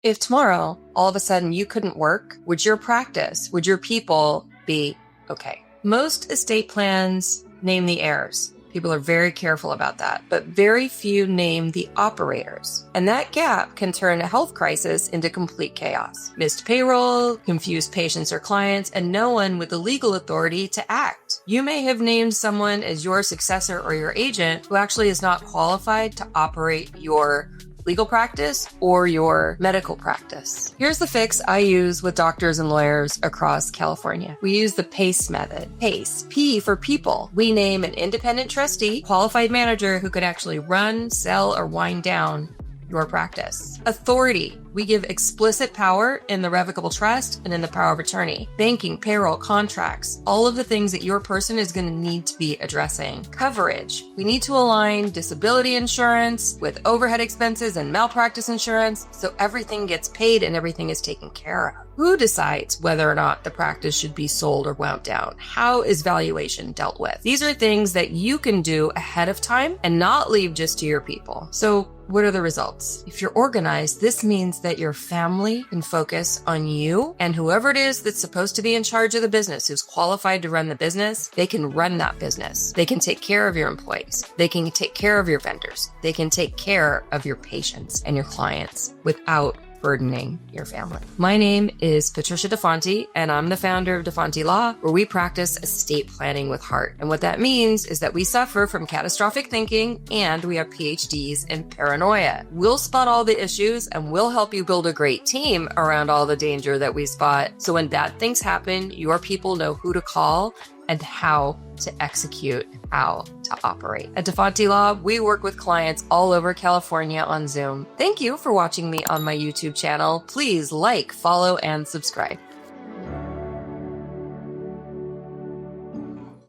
If tomorrow, all of a sudden you couldn't work, would your practice, would your people be okay? Most estate plans name the heirs. People are very careful about that, but very few name the operators. And that gap can turn a health crisis into complete chaos. Missed payroll, confused patients or clients, and no one with the legal authority to act. You may have named someone as your successor or your agent who actually is not qualified to operate your legal practice or your medical practice. Here's the fix I use with doctors and lawyers across California. We use the PACE method. PACE, P for people. We name an independent trustee, qualified manager who could actually run, sell, or wind down your practice. Authority. We give explicit power in the revocable trust and in the power of attorney. Banking, payroll, contracts, all of the things that your person is going to need to be addressing. Coverage. We need to align disability insurance with overhead expenses and malpractice insurance so everything gets paid and everything is taken care of. Who decides whether or not the practice should be sold or wound down? How is valuation dealt with? These are things that you can do ahead of time and not leave just to your people. So what are the results? If you're organized, this means that your family can focus on you and whoever it is that's supposed to be in charge of the business, who's qualified to run the business, they can run that business. They can take care of your employees. They can take care of your vendors. They can take care of your patients and your clients without burdening your family. My name is Patricia DeFonte, and I'm the founder of DeFonte Law, where we practice estate planning with heart. And what that means is that we suffer from catastrophic thinking and we have PhDs in paranoia. We'll spot all the issues and we'll help you build a great team around all the danger that we spot. So when bad things happen, your people know who to call and how to execute, how to operate. At DeFonte Law, we work with clients all over California on Zoom. Thank you for watching me on my YouTube channel. Please like, follow, and subscribe.